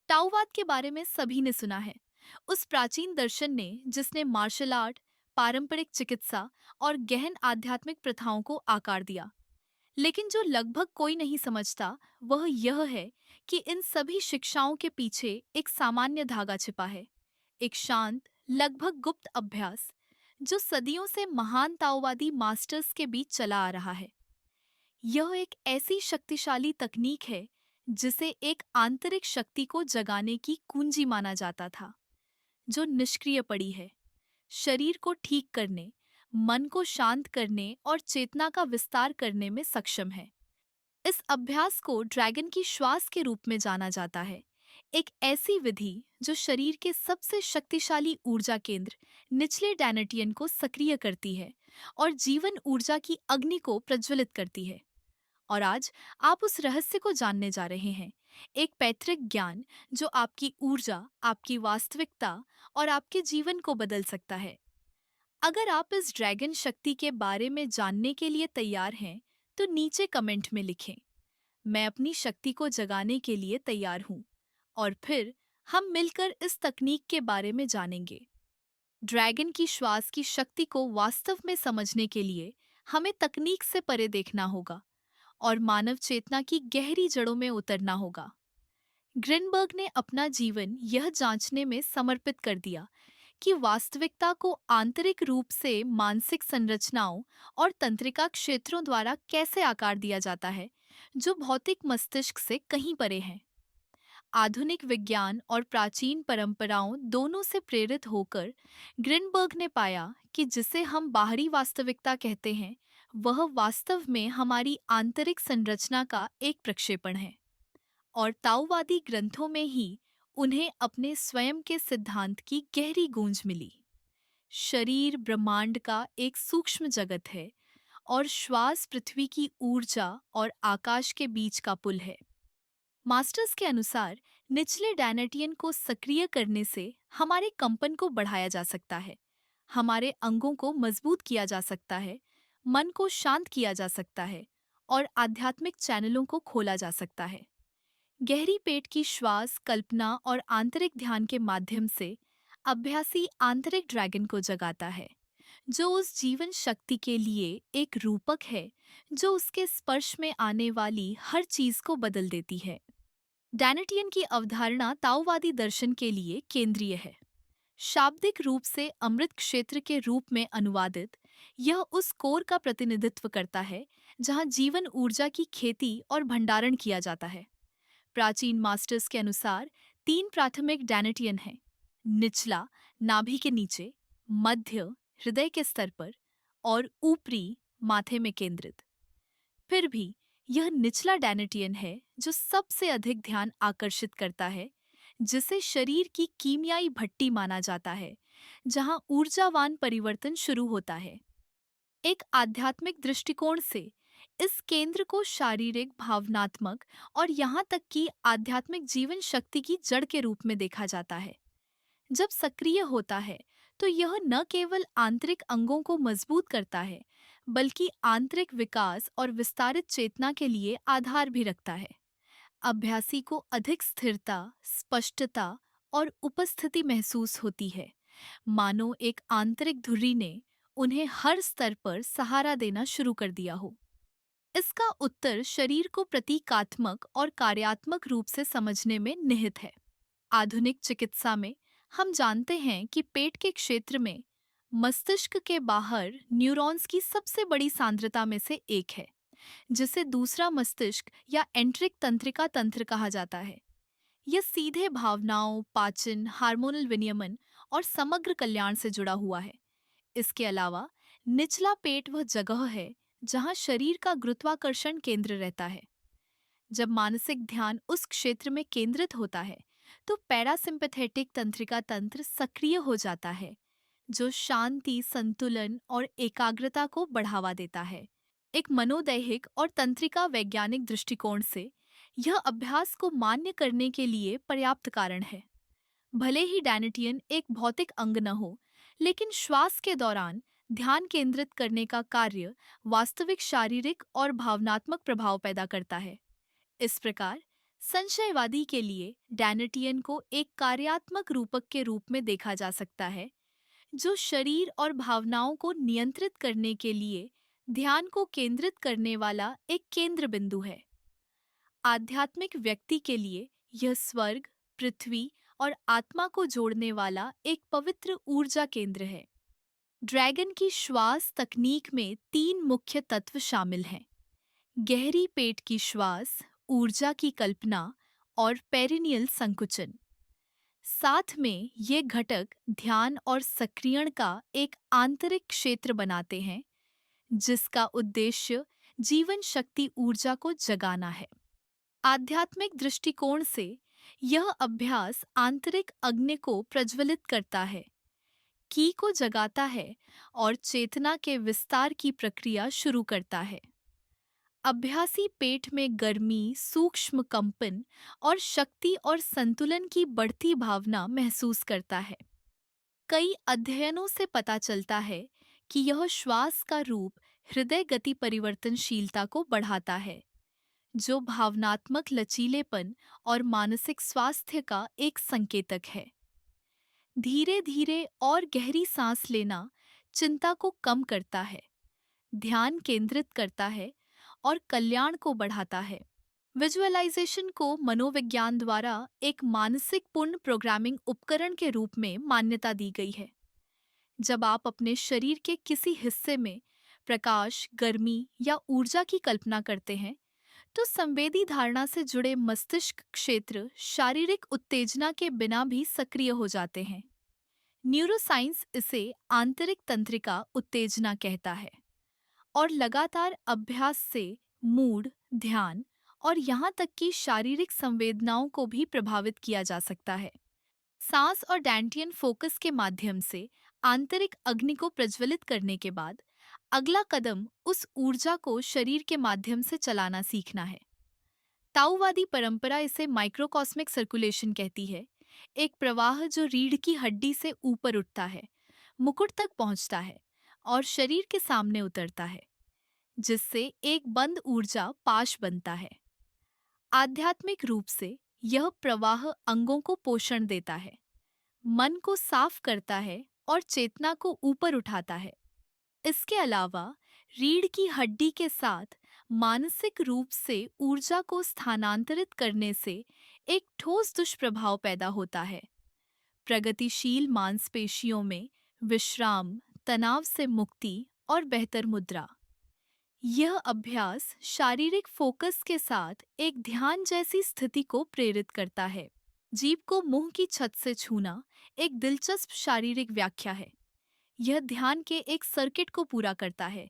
टाओवाद के बारे में सभी ने सुना है। उस प्राचीन दर्शन ने जिसने मार्शल आर्ट, पारंपरिक चिकित्सा और गहन आध्यात्मिक प्रथाओं को आकार दिया। लेकिन जो लगभग कोई नहीं समझता, वह यह है कि इन सभी शिक्षाओं के पीछे एक सामान्य धागा छिपा है। एक शांत, लगभग गुप्त अभ्यास जो सदियों से महान ताओवादी मास्टर्स के बीच चला आ रहा है। यह एक ऐसी शक्तिशाली तकनीक है जिसे एक आंतरिक शक्ति को जगाने की कुंजी माना जाता था, जो निष्क्रिय पड़ी है, शरीर को ठीक करने, मन को शांत करने और चेतना का विस्तार करने में सक्षम है। इस अभ्यास को ड्रैगन की श्वास के रूप में जाना जाता है, एक ऐसी विधि जो शरीर के सबसे शक्तिशाली ऊर्जा केंद्र निचले डैनेटियन को सक्रिय करती है और जीवन ऊर्जा की अग्नि को प्रज्वलित करती है। और आज आप उस रहस्य को जानने जा रहे हैं, एक पैतृक ज्ञान जो आपकी ऊर्जा, आपकी वास्तविकता और आपके जीवन को बदल सकता है। अगर आप इस ड्रैगन शक्ति के बारे में जानने के लिए तैयार हैं, तो नीचे कमेंट में लिखें, मैं अपनी शक्ति को जगाने के लिए तैयार हूँ। और फिर हम मिलकर इस तकनीक के बारे में जानेंगे। ड्रैगन की श्वास की शक्ति को वास्तव में समझने के लिए हमें तकनीक से परे देखना होगा और मानव चेतना की गहरी जड़ों में उतरना होगा। ग्रिनबर्ग ने अपना जीवन यह जांचने में समर्पित कर दिया कि वास्तविकता को आंतरिक रूप से मानसिक संरचनाओं और तंत्रिका क्षेत्रों द्वारा कैसे आकार दिया जाता है, जो भौतिक मस्तिष्क से कहीं परे हैं। आधुनिक विज्ञान और प्राचीन परंपराओं दोनों से प्रेरित होकर ग्रिनबर्ग ने पाया कि जिसे हम बाहरी वास्तविकता कहते हैं, वह वास्तव में हमारी आंतरिक संरचना का एक प्रक्षेपण है। और ताओवादी ग्रंथों में ही उन्हें अपने स्वयं के सिद्धांत की गहरी गूंज मिली। शरीर ब्रह्मांड का एक सूक्ष्म जगत है और श्वास पृथ्वी की ऊर्जा और आकाश के बीच का पुल है। मास्टर्स के अनुसार निचले डैनेटियन को सक्रिय करने से हमारे कंपन को बढ़ाया जा सकता है, हमारे अंगों को मजबूत किया जा सकता है, मन को शांत किया जा सकता है और आध्यात्मिक चैनलों को खोला जा सकता है। गहरी पेट की श्वास, कल्पना और आंतरिक ध्यान के माध्यम से अभ्यासी आंतरिक ड्रैगन को जगाता है, जो उस जीवन शक्ति के लिए एक रूपक है जो उसके स्पर्श में आने वाली हर चीज को बदल देती है। डैनेटियन की अवधारणा ताओवादी दर्शन के लिए केंद्रीय है। शाब्दिक रूप से अमृत क्षेत्र के रूप में अनुवादित, यह उस कोर का प्रतिनिधित्व करता है जहां जीवन ऊर्जा की खेती और भंडारण किया जाता है। प्राचीन मास्टर्स के अनुसार तीन प्राथमिक डैनेटियन हैं: निचला, नाभि के नीचे; मध्य, हृदय के स्तर पर; और ऊपरी, माथे में केंद्रित। फिर भी यह निचला डैनेटियन है जो सबसे अधिक ध्यान आकर्षित करता है, जिसे शरीर की कीमियाई भट्टी माना जाता है, जहां ऊर्जावान परिवर्तन शुरू होता है। एक आध्यात्मिक दृष्टिकोण से इस केंद्र को शारीरिक, भावनात्मक और यहाँ तक कि आध्यात्मिक जीवन शक्ति की जड़ के रूप में देखा जाता है। जब सक्रिय होता है तो यह न केवल आंतरिक अंगों को मजबूत करता है, बल्कि आंतरिक विकास और विस्तारित चेतना के लिए आधार भी रखता है। अभ्यासी को अधिक स्थिरता, स्पष्टता और उपस्थिति महसूस होती है, मानो एक आंतरिक धुरी ने उन्हें हर स्तर पर सहारा देना शुरू कर दिया हो। इसका उत्तर शरीर को प्रतीकात्मक और कार्यात्मक रूप से समझने में निहित है। आधुनिक चिकित्सा में हम जानते हैं कि पेट के क्षेत्र में मस्तिष्क के बाहर न्यूरॉन्स की सबसे बड़ी सांद्रता में से एक है, जिसे दूसरा मस्तिष्क या एंट्रिक तंत्रिका तंत्र कहा जाता है। यह सीधे भावनाओं, पाचन, हार्मोनल विनियमन और समग्र कल्याण से जुड़ा हुआ है। इसके अलावा निचला पेट वह जगह है जहां शरीर का गुरुत्वाकर्षण केंद्र रहता है। जब मानसिक ध्यान उस क्षेत्र में केंद्रित होता है, तो पैरासिम्पैथेटिक तंत्रिका तंत्र सक्रिय हो जाता है, जो शांति, संतुलन और एकाग्रता को बढ़ावा देता है। एक मनोदैहिक और तंत्रिका वैज्ञानिक दृष्टिकोण से यह अभ्यास को मान्य करने के लिए पर्याप्त कारण है। भले ही डैनेटियन एक भौतिक अंग न हो, लेकिन श्वास के दौरान ध्यान केंद्रित करने का कार्य वास्तविक शारीरिक और भावनात्मक प्रभाव पैदा करता है। इस प्रकार संशयवादी के लिए डैनेटियन को एक कार्यात्मक रूपक के रूप में देखा जा सकता है, जो शरीर और भावनाओं को नियंत्रित करने के लिए ध्यान को केंद्रित करने वाला एक केंद्र बिंदु है। आध्यात्मिक व्यक्ति के लिए यह स्वर्ग, पृथ्वी और आत्मा को जोड़ने वाला एक पवित्र ऊर्जा केंद्र है। ड्रैगन की श्वास तकनीक में तीन मुख्य तत्व शामिल हैं: गहरी पेट की श्वास, ऊर्जा की कल्पना और पेरिनियल संकुचन। साथ में ये घटक ध्यान और सक्रियण का एक आंतरिक क्षेत्र बनाते हैं, जिसका उद्देश्य जीवन शक्ति ऊर्जा को जगाना है। आध्यात्मिक दृष्टिकोण से यह अभ्यास आंतरिक अग्नि को प्रज्वलित करता है, की को जगाता है और चेतना के विस्तार की प्रक्रिया शुरू करता है। अभ्यासी पेट में गर्मी, सूक्ष्म कंपन और शक्ति और संतुलन की बढ़ती भावना महसूस करता है। कई अध्ययनों से पता चलता है कि यह श्वास का रूप हृदय गति परिवर्तनशीलता को बढ़ाता है, जो भावनात्मक लचीलेपन और मानसिक स्वास्थ्य का एक संकेतक है। धीरे धीरे और गहरी सांस लेना चिंता को कम करता है, ध्यान केंद्रित करता है और कल्याण को बढ़ाता है। विजुअलाइजेशन को मनोविज्ञान द्वारा एक मानसिक पूर्ण प्रोग्रामिंग उपकरण के रूप में मान्यता दी गई है। जब आप अपने शरीर के किसी हिस्से में प्रकाश, गर्मी या ऊर्जा की कल्पना करते हैं, तो संवेदी धारणा से जुड़े मस्तिष्क क्षेत्र शारीरिक उत्तेजना के बिना भी सक्रिय हो जाते हैं। न्यूरोसाइंस इसे आंतरिक तंत्रिका उत्तेजना कहता है और लगातार अभ्यास से मूड, ध्यान और यहाँ तक कि शारीरिक संवेदनाओं को भी प्रभावित किया जा सकता है। सांस और डैंटियन फोकस के माध्यम से आंतरिक अग्नि को प्रज्वलित करने के बाद अगला कदम उस ऊर्जा को शरीर के माध्यम से चलाना सीखना है। ताओवादी परंपरा इसे माइक्रोकॉस्मिक सर्कुलेशन कहती है, एक प्रवाह जो रीढ़ की हड्डी से ऊपर उठता है, मुकुट तक पहुंचता है और शरीर के सामने उतरता है, जिससे एक बंद ऊर्जा पाश बनता है। आध्यात्मिक रूप से यह प्रवाह अंगों को पोषण देता है, मन को साफ करता है और चेतना को ऊपर उठाता है। इसके अलावा रीढ़ की हड्डी के साथ मानसिक रूप से ऊर्जा को स्थानांतरित करने से एक ठोस दुष्प्रभाव पैदा होता है। प्रगतिशील मांसपेशियों में विश्राम, तनाव से मुक्ति और बेहतर मुद्रा। यह अभ्यास शारीरिक फोकस के साथ एक ध्यान जैसी स्थिति को प्रेरित करता है। जीभ को मुंह की छत से छूना एक दिलचस्प शारीरिक व्याख्या है। यह ध्यान के एक सर्किट को पूरा करता है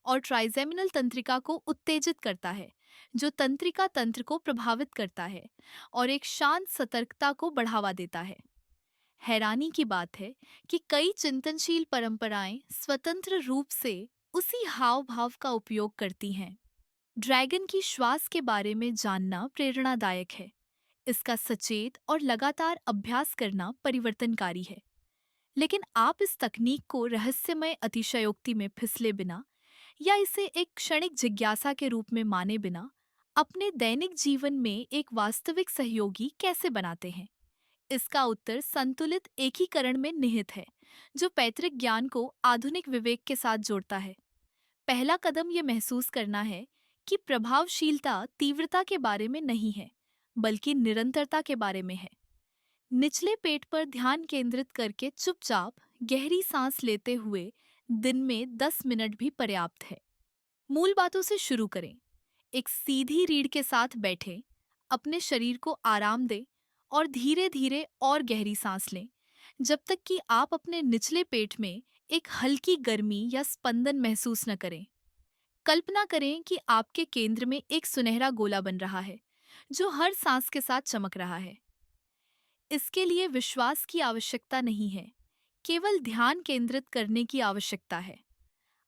और ट्राइजेमिनल तंत्रिका को उत्तेजित करता है, जो तंत्रिका तंत्र को प्रभावित करता है और एक शांत सतर्कता को बढ़ावा देता है। हैरानी की बात है कि कई चिंतनशील परंपराएं स्वतंत्र रूप से उसी हाव भाव का उपयोग करती हैं। ड्रैगन की श्वास के बारे में जानना प्रेरणादायक है। इसका सचेत और लगातार अभ्यास करना परिवर्तनकारी है। लेकिन आप इस तकनीक को रहस्यमय अतिशयोक्ति में फिसले बिना या इसे एक क्षणिक जिज्ञासा के रूप में माने बिना अपने दैनिक जीवन में एक वास्तविक सहयोगी कैसे बनाते हैं? इसका उत्तर संतुलित एकीकरण में निहित है, जो पैतृक ज्ञान को आधुनिक विवेक के साथ जोड़ता है। पहला कदम यह महसूस करना है कि प्रभावशीलता तीव्रता के बारे में नहीं है, बल्कि निरंतरता के बारे में है। निचले पेट पर ध्यान केंद्रित करके चुपचाप गहरी सांस लेते हुए दिन में 10 मिनट भी पर्याप्त है। मूल बातों से शुरू करें। एक सीधी रीढ़ के साथ बैठें, अपने शरीर को आराम दें और धीरे धीरे और गहरी सांस लें, जब तक कि आप अपने निचले पेट में एक हल्की गर्मी या स्पंदन महसूस न करें। कल्पना करें कि आपके केंद्र में एक सुनहरा गोला बन रहा है, जो हर सांस के साथ चमक रहा है। इसके लिए विश्वास की आवश्यकता नहीं है, केवल ध्यान केंद्रित करने की आवश्यकता है।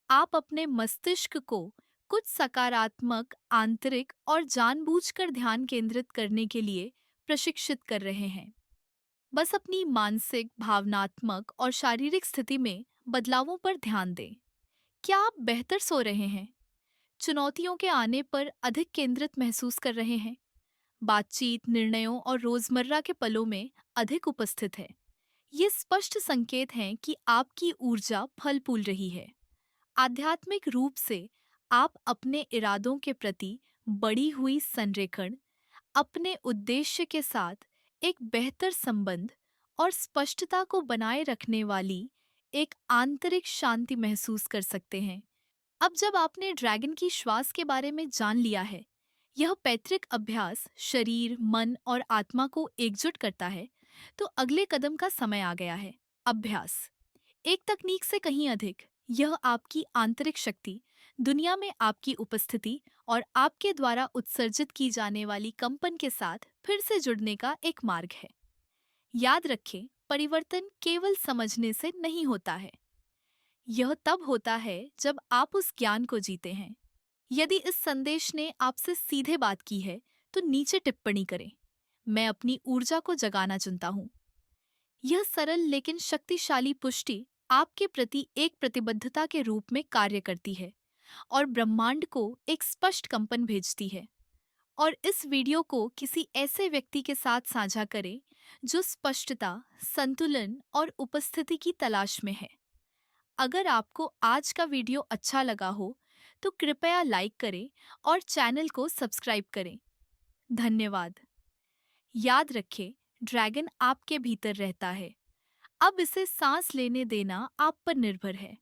आप अपने मस्तिष्क को कुछ सकारात्मक, आंतरिक और जानबूझकर ध्यान केंद्रित करने के लिए प्रशिक्षित कर रहे हैं। बस अपनी मानसिक, भावनात्मक और शारीरिक स्थिति में बदलावों पर ध्यान दें। क्या आप बेहतर सो रहे हैं? चुनौतियों के आने पर अधिक केंद्रित महसूस कर रहे हैं? बातचीत, निर्णयों और रोजमर्रा के पलों में अधिक उपस्थित है। ये स्पष्ट संकेत हैं कि आपकी ऊर्जा फल फूल रही है। आध्यात्मिक रूप से आप अपने इरादों के प्रति बढ़ी हुई संरेखण, अपने उद्देश्य के साथ एक बेहतर संबंध और स्पष्टता को बनाए रखने वाली एक आंतरिक शांति महसूस कर सकते हैं। अब जब आपने ड्रैगन की श्वास के बारे में जान लिया है, यह पैतृक अभ्यास शरीर, मन और आत्मा को एकजुट करता है, तो अगले कदम का समय आ गया है। अभ्यास। एक तकनीक से कहीं अधिक, यह आपकी आंतरिक शक्ति, दुनिया में आपकी उपस्थिति और आपके द्वारा उत्सर्जित की जाने वाली कंपन के साथ फिर से जुड़ने का एक मार्ग है। याद रखें, परिवर्तन केवल समझने से नहीं होता है। यह तब होता है जब आप उस ज्ञान को जीते हैं। यदि इस संदेश ने आपसे सीधे बात की है, तो नीचे टिप्पणी करें। मैं अपनी ऊर्जा को जगाना चुनता हूँ। यह सरल लेकिन शक्तिशाली पुष्टि आपके प्रति एक प्रतिबद्धता के रूप में कार्य करती है और ब्रह्मांड को एक स्पष्ट कंपन भेजती है। और इस वीडियो को किसी ऐसे व्यक्ति के साथ साझा करें जो स्पष्टता, संतुलन और उपस्थिति की तलाश में है। अगर आपको आज का वीडियो अच्छा लगा हो, तो कृपया लाइक करें और चैनल को सब्सक्राइब करें। धन्यवाद। याद रखें, ड्रैगन आपके भीतर रहता है। अब इसे सांस लेने देना आप पर निर्भर है।